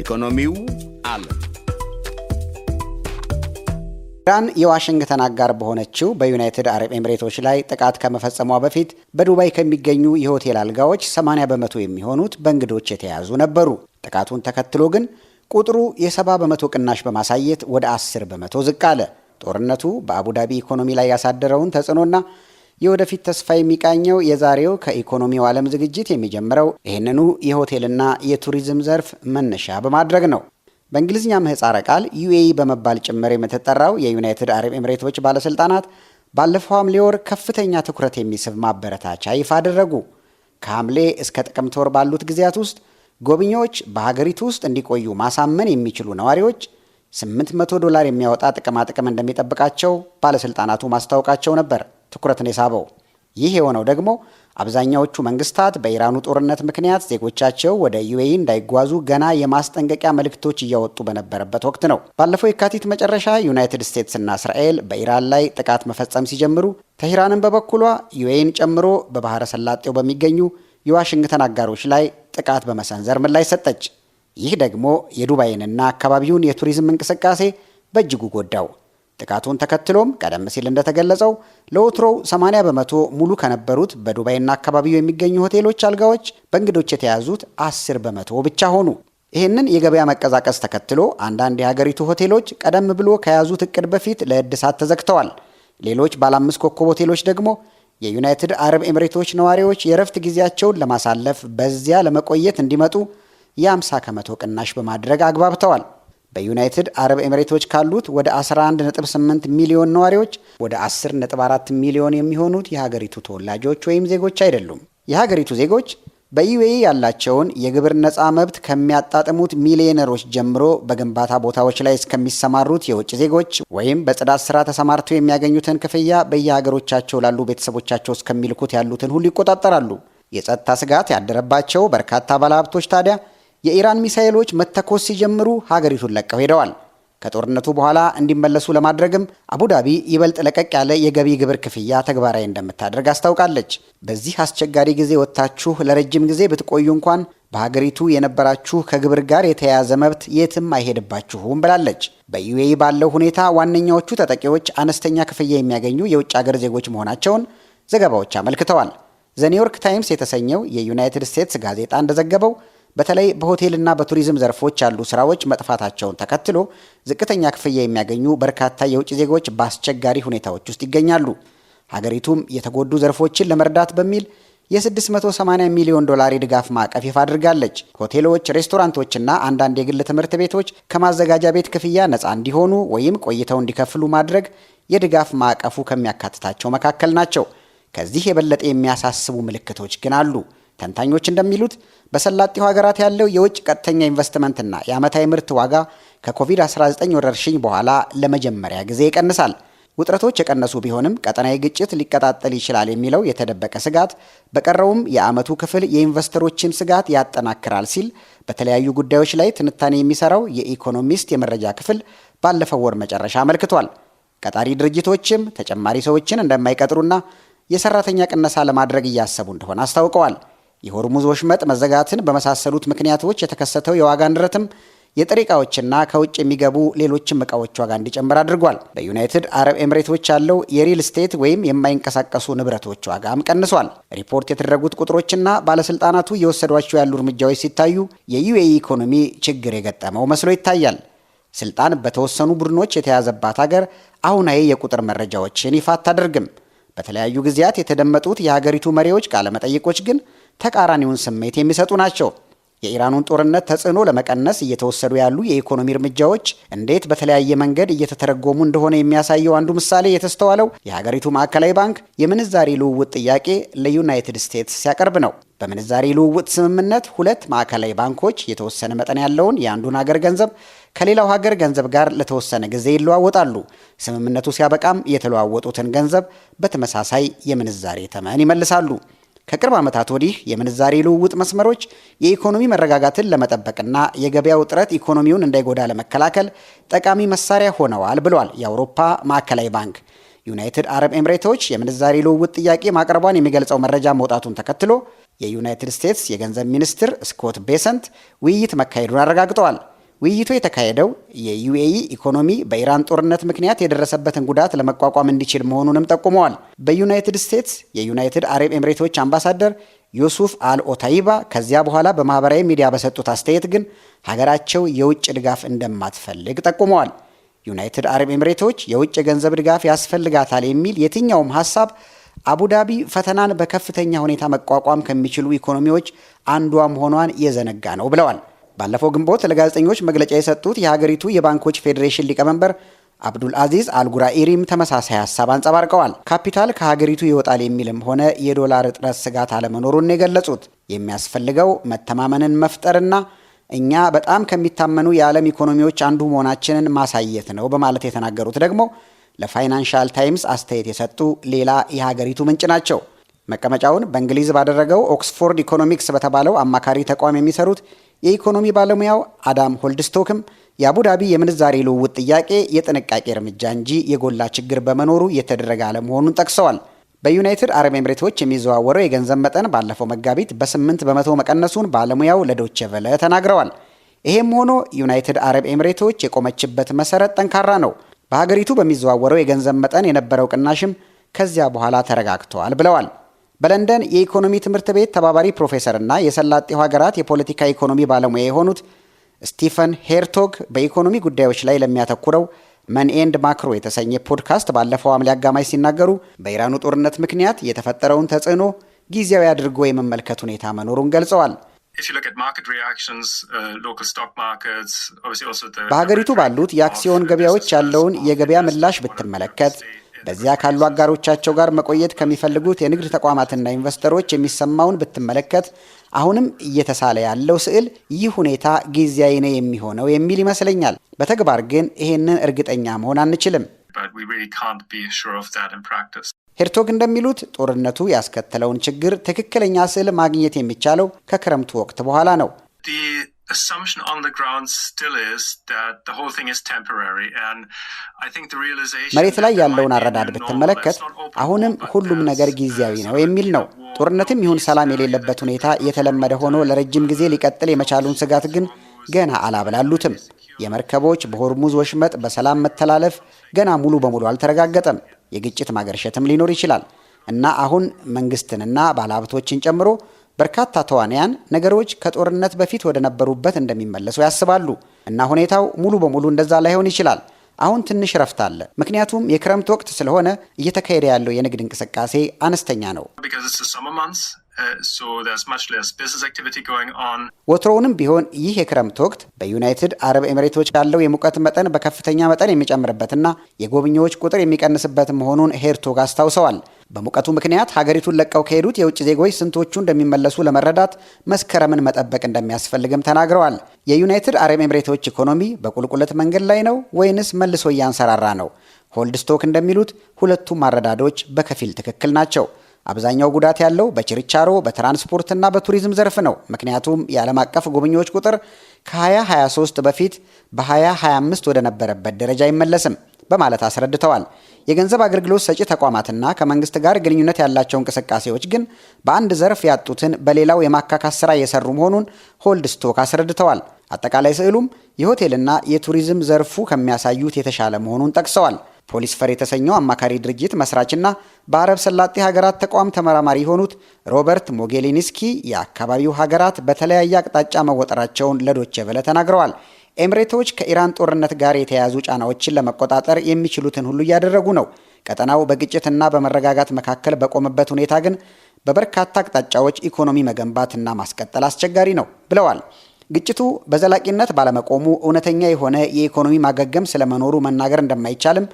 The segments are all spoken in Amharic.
ኢኮኖሚው ዓለም ኢራን የዋሽንግተን አጋር በሆነችው በዩናይትድ አረብ ኤምሬቶች ላይ ጥቃት ከመፈጸሟ በፊት በዱባይ ከሚገኙ የሆቴል አልጋዎች 80 በመቶ የሚሆኑት በእንግዶች የተያዙ ነበሩ። ጥቃቱን ተከትሎ ግን ቁጥሩ የ70 በመቶ ቅናሽ በማሳየት ወደ 10 በመቶ ዝቅ አለ። ጦርነቱ በአቡዳቢ ኢኮኖሚ ላይ ያሳደረውን ተጽዕኖና የወደፊት ተስፋ የሚቃኘው የዛሬው ከኢኮኖሚው ዓለም ዝግጅት የሚጀምረው ይህንኑ የሆቴልና የቱሪዝም ዘርፍ መነሻ በማድረግ ነው። በእንግሊዝኛ ምህጻረ ቃል ዩኤኢ በመባል ጭምር የምትጠራው የዩናይትድ አረብ ኤምሬቶች ባለስልጣናት ባለፈው ሐምሌ ወር ከፍተኛ ትኩረት የሚስብ ማበረታቻ ይፋ አደረጉ። ከሐምሌ እስከ ጥቅምት ወር ባሉት ጊዜያት ውስጥ ጎብኚዎች በሀገሪቱ ውስጥ እንዲቆዩ ማሳመን የሚችሉ ነዋሪዎች $800 የሚያወጣ ጥቅማጥቅም እንደሚጠብቃቸው ባለስልጣናቱ ማስታወቃቸው ነበር ትኩረትን የሳበው። ይህ የሆነው ደግሞ አብዛኛዎቹ መንግስታት በኢራኑ ጦርነት ምክንያት ዜጎቻቸው ወደ ዩኤኢ እንዳይጓዙ ገና የማስጠንቀቂያ መልእክቶች እያወጡ በነበረበት ወቅት ነው። ባለፈው የካቲት መጨረሻ ዩናይትድ ስቴትስና እስራኤል በኢራን ላይ ጥቃት መፈጸም ሲጀምሩ፣ ተሂራንን በበኩሏ ዩኤኢን ጨምሮ በባህረ ሰላጤው በሚገኙ የዋሽንግተን አጋሮች ላይ ጥቃት በመሰንዘር ምላሽ ሰጠች። ይህ ደግሞ የዱባይንና አካባቢውን የቱሪዝም እንቅስቃሴ በእጅጉ ጎዳው። ጥቃቱን ተከትሎም ቀደም ሲል እንደተገለጸው ለወትሮው 80 በመቶ ሙሉ ከነበሩት በዱባይና አካባቢው የሚገኙ ሆቴሎች አልጋዎች በእንግዶች የተያዙት 10 በመቶ ብቻ ሆኑ። ይህንን የገበያ መቀዛቀዝ ተከትሎ አንዳንድ የሀገሪቱ ሆቴሎች ቀደም ብሎ ከያዙት እቅድ በፊት ለእድሳት ተዘግተዋል። ሌሎች ባለ 5 ኮከብ ሆቴሎች ደግሞ የዩናይትድ አረብ ኤምሬቶች ነዋሪዎች የእረፍት ጊዜያቸውን ለማሳለፍ በዚያ ለመቆየት እንዲመጡ የ50 ከመቶ ቅናሽ በማድረግ አግባብተዋል። በዩናይትድ አረብ ኤምሬቶች ካሉት ወደ 11.8 ሚሊዮን ነዋሪዎች ወደ 10.4 ሚሊዮን የሚሆኑት የሀገሪቱ ተወላጆች ወይም ዜጎች አይደሉም። የሀገሪቱ ዜጎች በዩኤኢ ያላቸውን የግብር ነፃ መብት ከሚያጣጥሙት ሚሊዮነሮች ጀምሮ በግንባታ ቦታዎች ላይ እስከሚሰማሩት የውጭ ዜጎች ወይም በጽዳት ስራ ተሰማርተው የሚያገኙትን ክፍያ በየሀገሮቻቸው ላሉ ቤተሰቦቻቸው እስከሚልኩት ያሉትን ሁሉ ይቆጣጠራሉ። የጸጥታ ስጋት ያደረባቸው በርካታ ባለሀብቶች ታዲያ የኢራን ሚሳኤሎች መተኮስ ሲጀምሩ ሀገሪቱን ለቀው ሄደዋል። ከጦርነቱ በኋላ እንዲመለሱ ለማድረግም አቡዳቢ ይበልጥ ለቀቅ ያለ የገቢ ግብር ክፍያ ተግባራዊ እንደምታደርግ አስታውቃለች። በዚህ አስቸጋሪ ጊዜ ወጥታችሁ ለረጅም ጊዜ ብትቆዩ እንኳን በሀገሪቱ የነበራችሁ ከግብር ጋር የተያያዘ መብት የትም አይሄድባችሁም ብላለች። በዩኤኢ ባለው ሁኔታ ዋነኛዎቹ ተጠቂዎች አነስተኛ ክፍያ የሚያገኙ የውጭ ሀገር ዜጎች መሆናቸውን ዘገባዎች አመልክተዋል። ዘኒውዮርክ ታይምስ የተሰኘው የዩናይትድ ስቴትስ ጋዜጣ እንደዘገበው በተለይ በሆቴልና በቱሪዝም ዘርፎች ያሉ ስራዎች መጥፋታቸውን ተከትሎ ዝቅተኛ ክፍያ የሚያገኙ በርካታ የውጭ ዜጎች በአስቸጋሪ ሁኔታዎች ውስጥ ይገኛሉ። ሀገሪቱም የተጎዱ ዘርፎችን ለመርዳት በሚል የ$680 ሚሊዮን የድጋፍ ማዕቀፍ ይፋ አድርጋለች። ሆቴሎች፣ ሬስቶራንቶችና አንዳንድ የግል ትምህርት ቤቶች ከማዘጋጃ ቤት ክፍያ ነፃ እንዲሆኑ ወይም ቆይተው እንዲከፍሉ ማድረግ የድጋፍ ማዕቀፉ ከሚያካትታቸው መካከል ናቸው። ከዚህ የበለጠ የሚያሳስቡ ምልክቶች ግን አሉ። ተንታኞች እንደሚሉት በሰላጤው ሀገራት ያለው የውጭ ቀጥተኛ ኢንቨስትመንትና የዓመታዊ ምርት ዋጋ ከኮቪድ-19 ወረርሽኝ በኋላ ለመጀመሪያ ጊዜ ይቀንሳል። ውጥረቶች የቀነሱ ቢሆንም ቀጠናዊ ግጭት ሊቀጣጠል ይችላል የሚለው የተደበቀ ስጋት በቀረውም የዓመቱ ክፍል የኢንቨስተሮችን ስጋት ያጠናክራል ሲል በተለያዩ ጉዳዮች ላይ ትንታኔ የሚሰራው የኢኮኖሚስት የመረጃ ክፍል ባለፈው ወር መጨረሻ አመልክቷል። ቀጣሪ ድርጅቶችም ተጨማሪ ሰዎችን እንደማይቀጥሩና የሰራተኛ ቅነሳ ለማድረግ እያሰቡ እንደሆነ አስታውቀዋል። የሆርሙዝ ወሽመጥ መዘጋትን በመሳሰሉት ምክንያቶች የተከሰተው የዋጋ ንረትም የጥሬ ዕቃዎችና ከውጭ የሚገቡ ሌሎችም ዕቃዎች ዋጋ እንዲጨምር አድርጓል። በዩናይትድ አረብ ኤምሬቶች ያለው የሪል ስቴት ወይም የማይንቀሳቀሱ ንብረቶች ዋጋም ቀንሷል። ሪፖርት የተደረጉት ቁጥሮችና ባለስልጣናቱ እየወሰዷቸው ያሉ እርምጃዎች ሲታዩ የዩኤኢ ኢኮኖሚ ችግር የገጠመው መስሎ ይታያል። ስልጣን በተወሰኑ ቡድኖች የተያዘባት ሀገር አሁናዊ የቁጥር መረጃዎችን ይፋ አታደርግም። በተለያዩ ጊዜያት የተደመጡት የሀገሪቱ መሪዎች ቃለ መጠይቆች ግን ተቃራኒውን ስሜት የሚሰጡ ናቸው። የኢራኑን ጦርነት ተጽዕኖ ለመቀነስ እየተወሰዱ ያሉ የኢኮኖሚ እርምጃዎች እንዴት በተለያየ መንገድ እየተተረጎሙ እንደሆነ የሚያሳየው አንዱ ምሳሌ የተስተዋለው የሀገሪቱ ማዕከላዊ ባንክ የምንዛሪ ልውውጥ ጥያቄ ለዩናይትድ ስቴትስ ሲያቀርብ ነው። በምንዛሪ ልውውጥ ስምምነት ሁለት ማዕከላዊ ባንኮች የተወሰነ መጠን ያለውን የአንዱን ሀገር ገንዘብ ከሌላው ሀገር ገንዘብ ጋር ለተወሰነ ጊዜ ይለዋወጣሉ። ስምምነቱ ሲያበቃም የተለዋወጡትን ገንዘብ በተመሳሳይ የምንዛሬ ተመን ይመልሳሉ። ከቅርብ ዓመታት ወዲህ የምንዛሬ ልውውጥ መስመሮች የኢኮኖሚ መረጋጋትን ለመጠበቅና የገበያ ውጥረት ኢኮኖሚውን እንዳይጎዳ ለመከላከል ጠቃሚ መሳሪያ ሆነዋል ብሏል የአውሮፓ ማዕከላዊ ባንክ። ዩናይትድ አረብ ኤምሬቶች የምንዛሬ ልውውጥ ጥያቄ ማቅረቧን የሚገልጸው መረጃ መውጣቱን ተከትሎ የዩናይትድ ስቴትስ የገንዘብ ሚኒስትር ስኮት ቤሰንት ውይይት መካሄዱን አረጋግጠዋል። ውይይቱ የተካሄደው የዩኤኢ ኢኮኖሚ በኢራን ጦርነት ምክንያት የደረሰበትን ጉዳት ለመቋቋም እንዲችል መሆኑንም ጠቁመዋል። በዩናይትድ ስቴትስ የዩናይትድ አረብ ኤምሬቶች አምባሳደር ዩሱፍ አልኦታይባ ከዚያ በኋላ በማህበራዊ ሚዲያ በሰጡት አስተያየት ግን ሀገራቸው የውጭ ድጋፍ እንደማትፈልግ ጠቁመዋል። ዩናይትድ አረብ ኤምሬቶች የውጭ የገንዘብ ድጋፍ ያስፈልጋታል የሚል የትኛውም ሀሳብ አቡዳቢ ፈተናን በከፍተኛ ሁኔታ መቋቋም ከሚችሉ ኢኮኖሚዎች አንዷ መሆኗን የዘነጋ ነው ብለዋል። ባለፈው ግንቦት ለጋዜጠኞች መግለጫ የሰጡት የሀገሪቱ የባንኮች ፌዴሬሽን ሊቀመንበር አብዱል አዚዝ አልጉራኢሪም ተመሳሳይ ሀሳብ አንጸባርቀዋል። ካፒታል ከሀገሪቱ ይወጣል የሚልም ሆነ የዶላር እጥረት ስጋት አለመኖሩን የገለጹት የሚያስፈልገው መተማመንን መፍጠርና እኛ በጣም ከሚታመኑ የዓለም ኢኮኖሚዎች አንዱ መሆናችንን ማሳየት ነው በማለት የተናገሩት ደግሞ ለፋይናንሻል ታይምስ አስተያየት የሰጡ ሌላ የሀገሪቱ ምንጭ ናቸው። መቀመጫውን በእንግሊዝ ባደረገው ኦክስፎርድ ኢኮኖሚክስ በተባለው አማካሪ ተቋም የሚሰሩት የኢኮኖሚ ባለሙያው አዳም ሆልድስቶክም የአቡዳቢ የምንዛሬ ልውውጥ ጥያቄ የጥንቃቄ እርምጃ እንጂ የጎላ ችግር በመኖሩ የተደረገ አለመሆኑን ጠቅሰዋል። በዩናይትድ አረብ ኤምሬቶች የሚዘዋወረው የገንዘብ መጠን ባለፈው መጋቢት በ8 በመቶ መቀነሱን ባለሙያው ለዶቼ ቬለ ተናግረዋል። ይሄም ሆኖ ዩናይትድ አረብ ኤምሬቶች የቆመችበት መሰረት ጠንካራ ነው። በሀገሪቱ በሚዘዋወረው የገንዘብ መጠን የነበረው ቅናሽም ከዚያ በኋላ ተረጋግተዋል ብለዋል። በለንደን የኢኮኖሚ ትምህርት ቤት ተባባሪ ፕሮፌሰርና የሰላጤው ሀገራት የፖለቲካ ኢኮኖሚ ባለሙያ የሆኑት ስቲፈን ሄርቶግ በኢኮኖሚ ጉዳዮች ላይ ለሚያተኩረው መን ኤንድ ማክሮ የተሰኘ ፖድካስት ባለፈው ሐምሌ አጋማሽ ሲናገሩ በኢራኑ ጦርነት ምክንያት የተፈጠረውን ተጽዕኖ ጊዜያዊ አድርጎ የመመልከት ሁኔታ መኖሩን ገልጸዋል። በሀገሪቱ ባሉት የአክሲዮን ገበያዎች ያለውን የገበያ ምላሽ ብትመለከት፣ በዚያ ካሉ አጋሮቻቸው ጋር መቆየት ከሚፈልጉት የንግድ ተቋማትና ኢንቨስተሮች የሚሰማውን ብትመለከት፣ አሁንም እየተሳለ ያለው ስዕል ይህ ሁኔታ ጊዜያዊ ነው የሚሆነው የሚል ይመስለኛል። በተግባር ግን ይሄንን እርግጠኛ መሆን አንችልም። ሄርቶግ እንደሚሉት ጦርነቱ ያስከተለውን ችግር ትክክለኛ ስዕል ማግኘት የሚቻለው ከክረምቱ ወቅት በኋላ ነው። መሬት ላይ ያለውን አረዳድ ብትመለከት አሁንም ሁሉም ነገር ጊዜያዊ ነው የሚል ነው። ጦርነትም ይሁን ሰላም የሌለበት ሁኔታ የተለመደ ሆኖ ለረጅም ጊዜ ሊቀጥል የመቻሉን ስጋት ግን ገና አላብላሉትም። የመርከቦች በሆርሙዝ ወሽመጥ በሰላም መተላለፍ ገና ሙሉ በሙሉ አልተረጋገጠም። የግጭት ማገርሸትም ሊኖር ይችላል እና አሁን መንግስትንና ባለሀብቶችን ጨምሮ በርካታ ተዋንያን ነገሮች ከጦርነት በፊት ወደ ነበሩበት እንደሚመለሱ ያስባሉ እና ሁኔታው ሙሉ በሙሉ እንደዛ ላይሆን ይችላል። አሁን ትንሽ ረፍት አለ፣ ምክንያቱም የክረምት ወቅት ስለሆነ እየተካሄደ ያለው የንግድ እንቅስቃሴ አነስተኛ ነው። ወትሮውንም ቢሆን ይህ የክረምት ወቅት በዩናይትድ አረብ ኤምሬቶች ያለው የሙቀት መጠን በከፍተኛ መጠን የሚጨምርበትና የጎብኚዎች ቁጥር የሚቀንስበት መሆኑን ሄርቶግ አስታውሰዋል። በሙቀቱ ምክንያት ሀገሪቱን ለቀው ከሄዱት የውጭ ዜጎች ስንቶቹ እንደሚመለሱ ለመረዳት መስከረምን መጠበቅ እንደሚያስፈልግም ተናግረዋል። የዩናይትድ አረብ ኤምሬቶች ኢኮኖሚ በቁልቁለት መንገድ ላይ ነው ወይንስ መልሶ እያንሰራራ ነው? ሆልድስቶክ እንደሚሉት ሁለቱም አረዳዶች በከፊል ትክክል ናቸው። አብዛኛው ጉዳት ያለው በችርቻሮ በትራንስፖርትና በቱሪዝም ዘርፍ ነው። ምክንያቱም የዓለም አቀፍ ጎብኚዎች ቁጥር ከ2023 በፊት በ2025 ወደ ነበረበት ደረጃ አይመለስም በማለት አስረድተዋል። የገንዘብ አገልግሎት ሰጪ ተቋማትና ከመንግስት ጋር ግንኙነት ያላቸው እንቅስቃሴዎች ግን በአንድ ዘርፍ ያጡትን በሌላው የማካካስ ስራ እየሰሩ መሆኑን ሆልድስቶክ አስረድተዋል። አጠቃላይ ስዕሉም የሆቴልና የቱሪዝም ዘርፉ ከሚያሳዩት የተሻለ መሆኑን ጠቅሰዋል። ፖሊስ ፈር የተሰኘው አማካሪ ድርጅት መስራችና በአረብ ሰላጤ ሀገራት ተቋም ተመራማሪ የሆኑት ሮበርት ሞጌሊኒስኪ የአካባቢው ሀገራት በተለያየ አቅጣጫ መወጠራቸውን ለዶቼ ቬለ ተናግረዋል። ኤምሬቶች ከኢራን ጦርነት ጋር የተያያዙ ጫናዎችን ለመቆጣጠር የሚችሉትን ሁሉ እያደረጉ ነው። ቀጠናው በግጭትና በመረጋጋት መካከል በቆመበት ሁኔታ ግን በበርካታ አቅጣጫዎች ኢኮኖሚ መገንባትና ማስቀጠል አስቸጋሪ ነው ብለዋል። ግጭቱ በዘላቂነት ባለመቆሙ እውነተኛ የሆነ የኢኮኖሚ ማገገም ስለመኖሩ መናገር እንደማይቻልም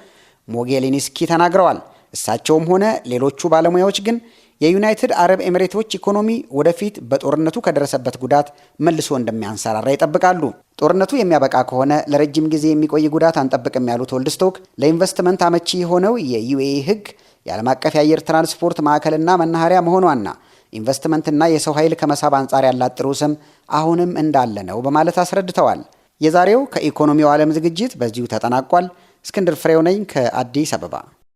ሞጌሊኒስኪ ተናግረዋል። እሳቸውም ሆነ ሌሎቹ ባለሙያዎች ግን የዩናይትድ አረብ ኤምሬቶች ኢኮኖሚ ወደፊት በጦርነቱ ከደረሰበት ጉዳት መልሶ እንደሚያንሰራራ ይጠብቃሉ። ጦርነቱ የሚያበቃ ከሆነ ለረጅም ጊዜ የሚቆይ ጉዳት አንጠብቅም ያሉት ሆልድስቶክ ለኢንቨስትመንት አመቺ የሆነው የዩኤኢ ሕግ የዓለም አቀፍ የአየር ትራንስፖርት ማዕከልና መናኸሪያ መሆኗና ኢንቨስትመንትና የሰው ኃይል ከመሳብ አንጻር ያላት ጥሩ ስም አሁንም እንዳለ ነው በማለት አስረድተዋል። የዛሬው ከኢኮኖሚው ዓለም ዝግጅት በዚሁ ተጠናቋል። እስክንድር ፍሬው ነኝ ከአዲስ አበባ።